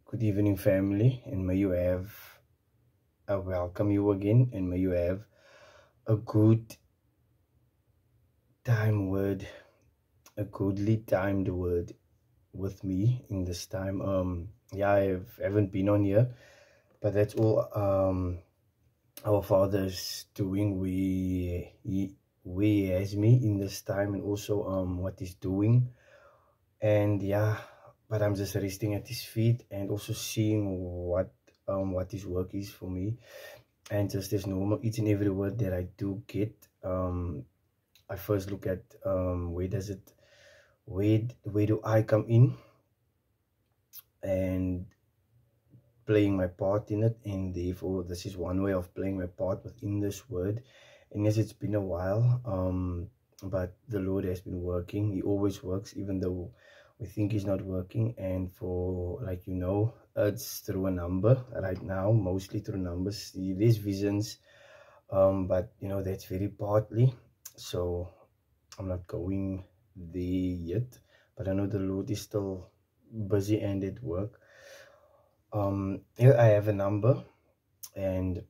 Good evening, family, and may you have I welcome you again, and may you have a good time word, a goodly timed word with me in this time. Yeah, haven't been on here, but that's all. Our Father's doing. We has me in this time, and also what He's doing, and yeah. But I'm just resting at His feet, and also seeing what His work is for me. And just as normal, each and every word that I do get, I first look at where do I come in and playing my part in it, and therefore this is one way of playing my part within this word. And yes, it's been a while, but the Lord has been working. He always works, even though we think He's not working. And for, like, it's through a number right now, mostly through numbers. There's visions, but that's very partly, so I'm not going there yet, but I know the Lord is still busy and at work. Here I have a number, and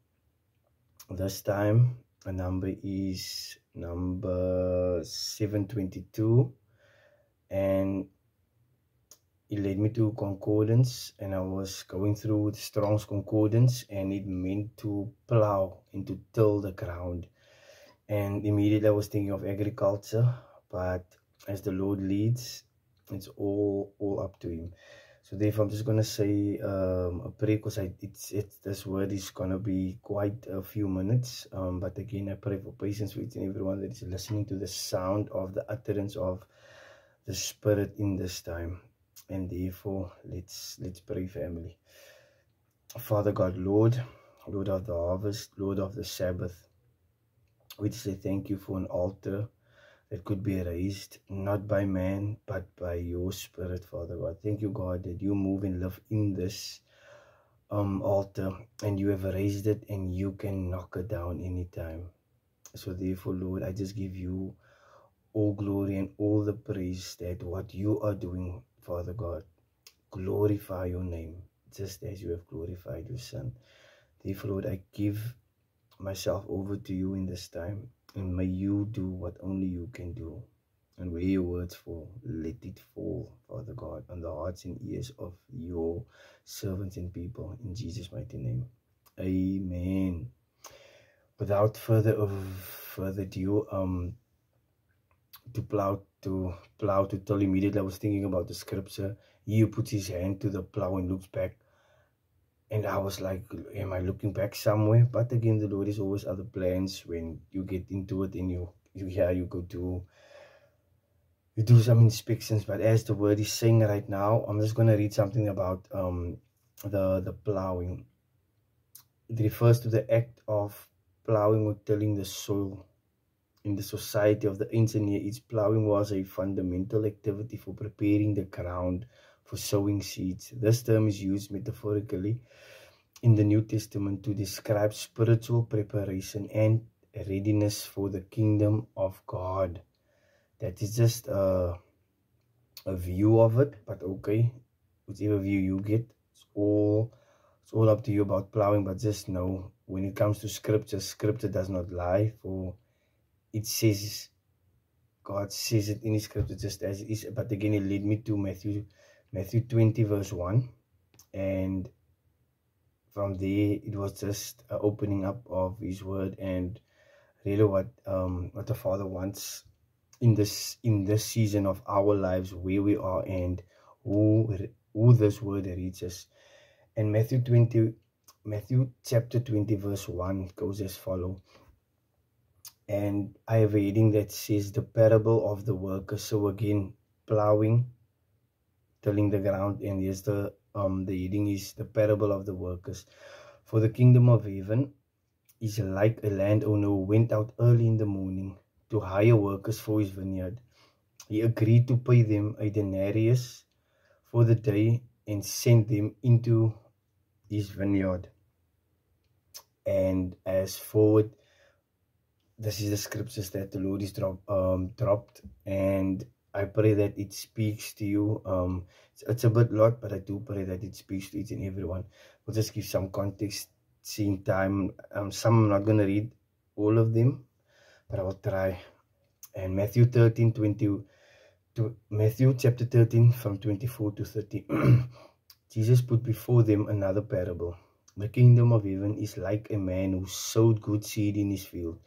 this time a number is number 722, and it led me to concordance, and I was going through the Strong's concordance, and it meant to plow and to till the ground. And immediately I was thinking of agriculture, but as the Lord leads, it's all up to Him. So therefore, I'm just gonna say a prayer, because this word is gonna be quite a few minutes. But again, I pray for patience with everyone that is listening to the sound of the utterance of the Spirit in this time. And therefore, let's pray, family. Father God, Lord of the harvest, Lord of the Sabbath, we say thank you for an altar that could be raised, not by man, but by your Spirit, Father God. Thank you, God, that you move and live in this altar, and you have raised it, and you can knock it down anytime. So therefore, Lord, I just give you all glory and all the praise that what you are doing, Father God, glorify your name, just as you have glorified your Son. Therefore, Lord, I give myself over to you in this time, and may you do what only you can do. And where your words fall, let it fall, Father God, on the hearts and ears of your servants and people, in Jesus' mighty name. Amen. Without further ado, to plow to tell, immediately I was thinking about the scripture. He who puts his hand to the plow and looks back. And I was like, am I looking back somewhere? But again, the Lord is always other plans when you get into it, and you do some inspections. But as the word is saying right now, I'm just going to read something about the plowing. It refers to the act of plowing or tilling the soil. In the society of the ancient Near East, plowing was a fundamental activity for preparing the ground for sowing seeds. This term is used metaphorically in the New Testament to describe spiritual preparation and readiness for the kingdom of God. That is just a view of it, but okay, whichever view you get, it's all up to you about plowing. But just know, when it comes to scripture does not lie, for it says, God says it in His scripture just as it is. But again, it led me to Matthew 20 verse 1, and from there it was just opening up of His word, and really what the Father wants in this season of our lives, where we are, and who this word reaches. And Matthew chapter 20 verse 1 goes as follow. And I have a reading that says, the parable of the workers. So again, plowing, tilling the ground, and here's the heading is the parable of the workers. For the kingdom of heaven is like a landowner who went out early in the morning to hire workers for his vineyard. He agreed to pay them a denarius for the day and sent them into his vineyard. And as forward, this is the scriptures that the Lord is dropped, and I pray that it speaks to you. It's a bit lot, but I do pray that it speaks to each and everyone. We'll just give some context, seeing time. Some I'm not going to read all of them, but I will try. And Matthew chapter 13 from 24 to 30. Jesus put before them another parable. The kingdom of heaven is like a man who sowed good seed in his field.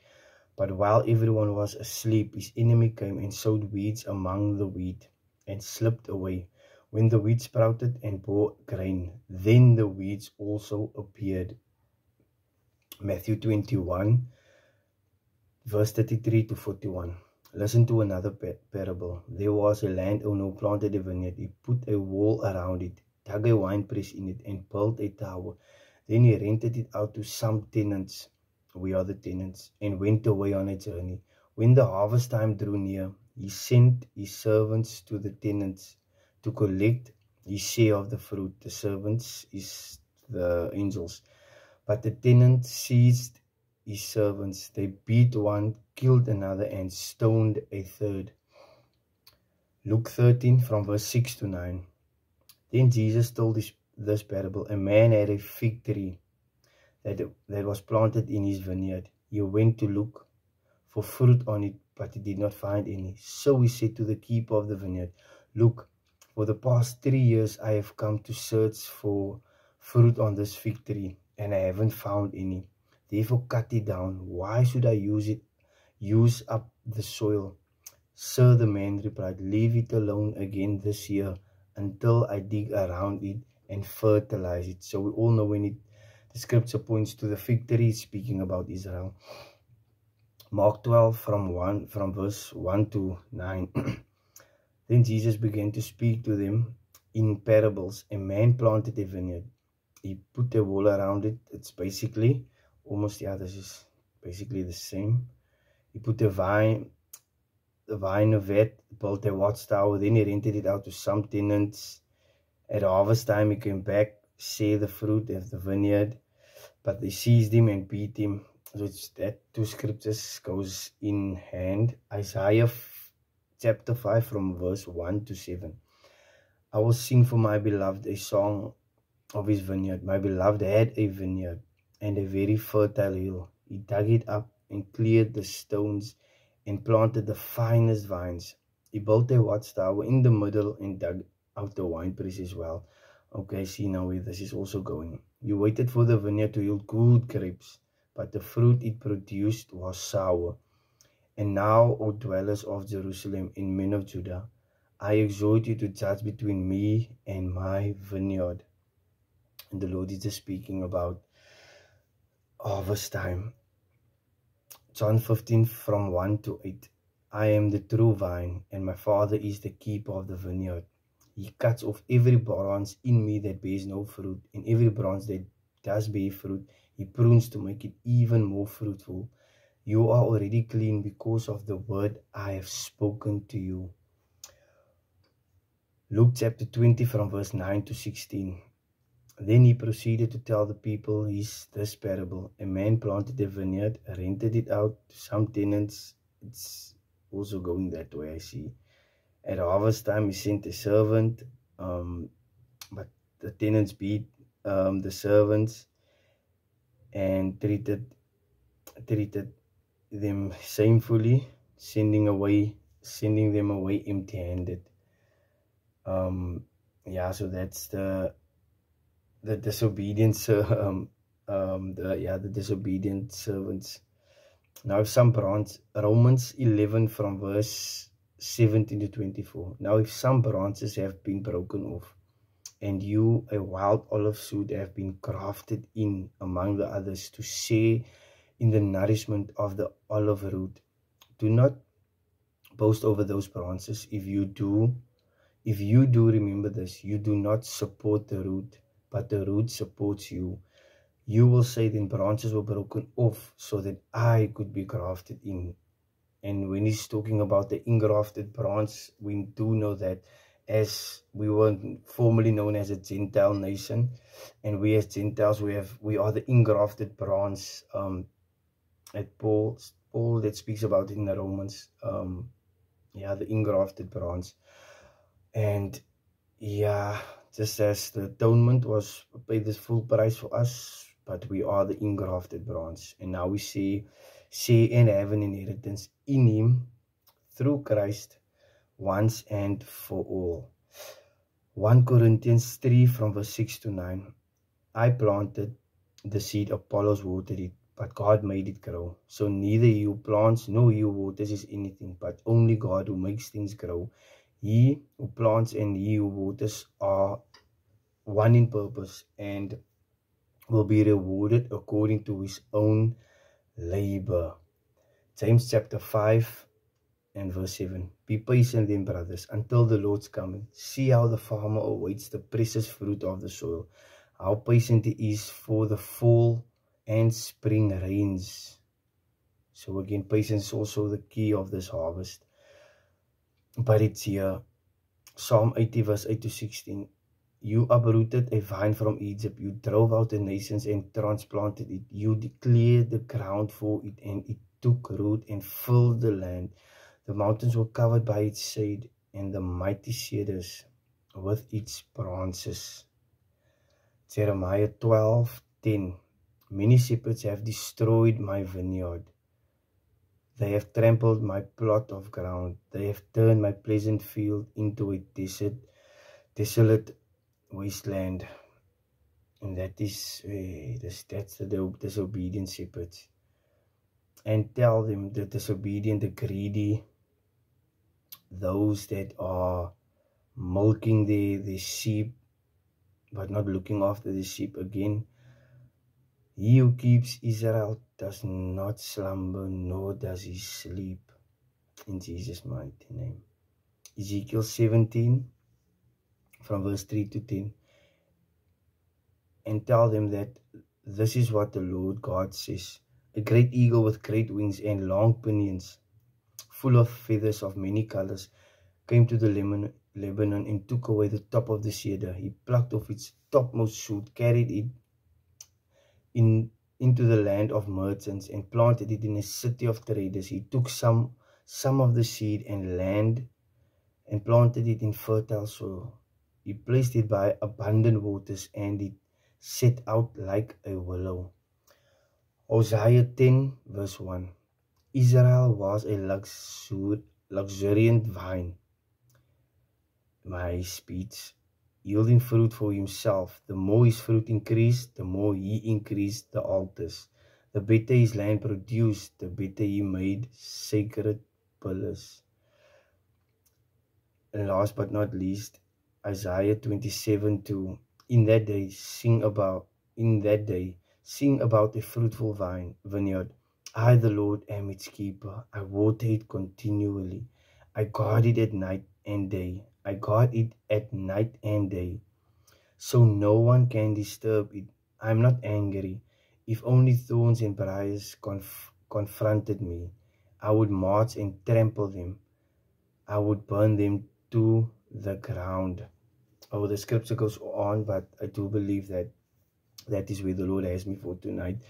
But while everyone was asleep, his enemy came and sowed weeds among the wheat and slipped away. When the wheat sprouted and bore grain, then the weeds also appeared. Matthew 21, verse 33 to 41. Listen to another parable. There was a landowner who planted a vineyard. He put a wall around it, dug a winepress in it, and built a tower. Then he rented it out to some tenants. We are the tenants, and went away on a journey. When the harvest time drew near, he sent his servants to the tenants to collect his share of the fruit. The servants is the angels. But the tenants seized his servants. They beat one, killed another, and stoned a third. Luke 13 from verse 6 to 9. Then Jesus told this parable. A man had a fig tree that was planted in his vineyard. He went to look for fruit on it, but he did not find any. So he said to the keeper of the vineyard, "Look, for the past 3 years I have come to search for fruit on this fig tree, and I haven't found any. Therefore cut it down. Why should I use up the soil?" "Sir," the man replied, "leave it alone again this year until I dig around it and fertilize it." So we all know when the scripture points to the fig tree, speaking about Israel. Mark 12 from verse 1 to 9. Then Jesus began to speak to them in parables. A man planted a vineyard. He put a wall around it. It's basically almost, this is basically the same. He put a vine vet, built a watchtower. Then he rented it out to some tenants. At harvest time, he came back, share the fruit of the vineyard, but they seized him and beat him. So it's that two scriptures goes in hand. Isaiah chapter 5 from verse 1 to 7. I will sing for my beloved a song of his vineyard. My beloved had a vineyard and a very fertile hill. He dug it up and cleared the stones and planted the finest vines. He built a watchtower in the middle and dug out the winepress as well. Okay, see now where this is also going. You waited for the vineyard to yield good grapes, but the fruit it produced was sour. And now, O dwellers of Jerusalem and men of Judah, I exhort you to judge between me and my vineyard. And the Lord is just speaking about harvest time. John 15 from 1 to 8. I am the true vine, and my Father is the keeper of the vineyard. He cuts off every branch in me that bears no fruit, and every branch that does bear fruit, he prunes to make it even more fruitful. You are already clean because of the word I have spoken to you. Luke chapter 20 from verse 9 to 16. Then he proceeded to tell the people this parable. A man planted a vineyard, rented it out to some tenants. It's also going that way, I see. At harvest time, he sent a servant, but the tenants beat the servants and treated them shamefully, sending them away empty-handed. So that's the disobedience, the disobedient servants. Now if some branch, Romans 11 from verse 17 to 24. Now if some branches have been broken off, and you, a wild olive shoot, have been grafted in among the others to share in the nourishment of the olive root, do not boast over those branches. If you do, remember this: you do not support the root, but the root supports you. You will say, then branches were broken off so that I could be grafted in. And when he's talking about the engrafted branch, we do know that as we were formerly known as a Gentile nation, and we as Gentiles, we are the engrafted branch. At Paul that speaks about it in the Romans. yeah, the engrafted branch. And yeah, just as the atonement was paid this full price for us, but we are the engrafted branch. And now we see and have an inheritance in him through Christ once and for all. 1 Corinthians 3 from verse 6 to 9. I planted the seed, Apollos watered it, but God made it grow. So neither he who plants nor he who waters is anything, but only God who makes things grow. He who plants and he who waters are one in purpose and will be rewarded according to his own labor. James chapter 5 and verse 7. Be patient then, brothers, until the Lord's coming. See how the farmer awaits the precious fruit of the soil, how patient he is for the fall and spring rains. So again, patience is also the key of this harvest. But it's here. Psalm 80 verse 8 to 16. You uprooted a vine from Egypt. You drove out the nations and transplanted it. You declared the ground for it, and it took root and filled the land. The mountains were covered by its shade, and the mighty cedars with its branches. Jeremiah 12:10. Many shepherds have destroyed my vineyard. They have trampled my plot of ground. They have turned my pleasant field into a desolate wasteland. And that is that's the disobedient shepherds. And tell them, the disobedient, the greedy, those that are milking the sheep but not looking after the sheep again. He who keeps Israel does not slumber, nor does he sleep. In Jesus' mighty name. Ezekiel 17 from verse 3 to 10. And tell them that this is what the Lord God says. A great eagle with great wings and long pinions, full of feathers of many colors, came to the Lebanon and took away the top of the cedar. He plucked off its topmost shoot, carried it into the land of merchants, and planted it in a city of traders. He took some of the seed and land and planted it in fertile soil. He placed it by abundant waters, and it set out like a willow. Hosea 10 verse 1. Israel was a luxuriant vine, my speech, yielding fruit for himself. The more his fruit increased, the more he increased the altars. The better his land produced, the better he made sacred pillars. And last but not least, Isaiah 27:2. In that day, sing about a fruitful vineyard. I, the Lord, am its keeper. I water it continually. I guard it at night and day. I guard it at night and day, so no one can disturb it. I am not angry. If only thorns and briars confronted me, I would march and trample them. I would burn them to the ground. Oh, the scripture goes on, but I do believe that is where the Lord has me for tonight.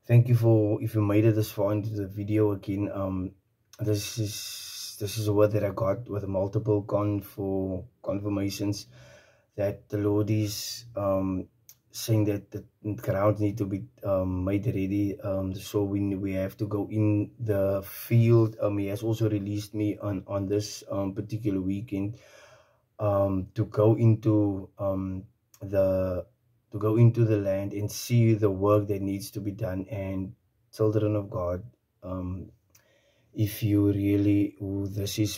Thank you for, if you made it this far into the video again. This is a word that I got with multiple confirmations that the Lord is saying that the ground need to be made ready. So we have to go in the field. He has also released me on this particular weekend to go into the land and see the work that needs to be done. And children of God, if you really who this is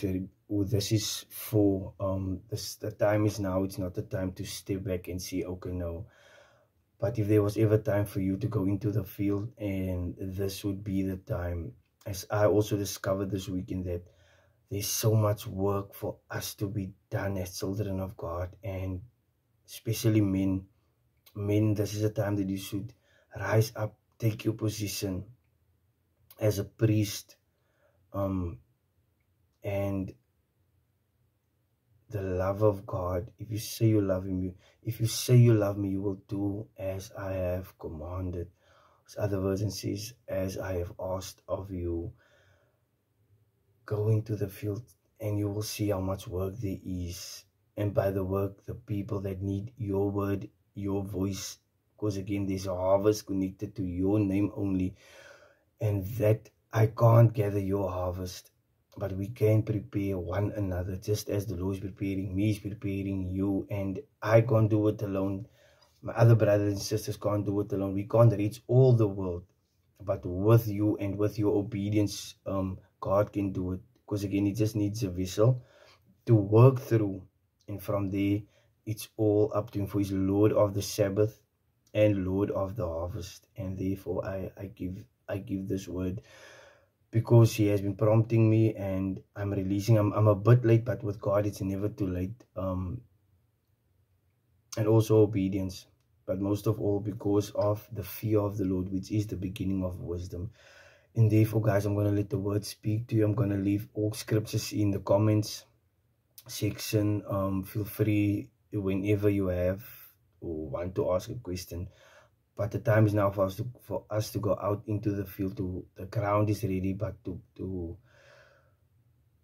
for, the time is now. It's not the time to step back and see, okay, no. But if there was ever time for you to go into the field, and this would be the time. As I also discovered this weekend, that there's so much work for us to be done as children of God, and especially men. This is a time that you should rise up, take your position as a priest, and the love of God. If you say you love him, if you say you love me, you will do as I have commanded. As other version says, as I have asked of you. Go into the field and you will see how much work there is. And by the work, the people that need your word, your voice, because again, there's a harvest connected to your name only, and that I can't gather your harvest, but we can prepare one another, just as the Lord is preparing me, is preparing you, and I can't do it alone. My other brothers and sisters can't do it alone. We can't reach all the world, but with you and with your obedience, God can do it. Because again, it just needs a vessel to work through, and from there, it's all up to Him. For He's Lord of the Sabbath and Lord of the harvest, and therefore I give this word because He has been prompting me, and I'm releasing. I'm a bit late, but with God, it's never too late. And also obedience, but most of all because of the fear of the Lord, which is the beginning of wisdom. And therefore, guys, I'm going to let the word speak to you. I'm going to leave all scriptures in the comments section. Feel free whenever you have or want to ask a question. But the time is now for us to go out into the field. The ground is ready, but to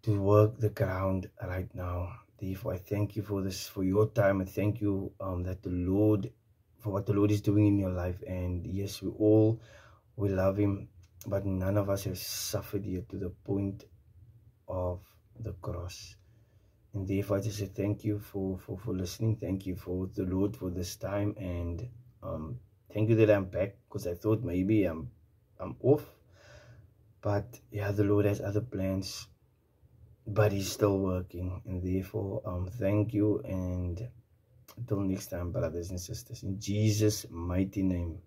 work the ground right now. Therefore, I thank you for this, for your time. I thank you that the Lord, for what the Lord is doing in your life. And yes, we love Him, but none of us have suffered yet to the point of the cross. And therefore, I just say thank you for listening. Thank you for the Lord for this time, and thank you that I'm back, because I thought maybe I'm off, but yeah, the Lord has other plans. But He's still working, and therefore, thank you, and until next time, brothers and sisters, in Jesus' mighty name.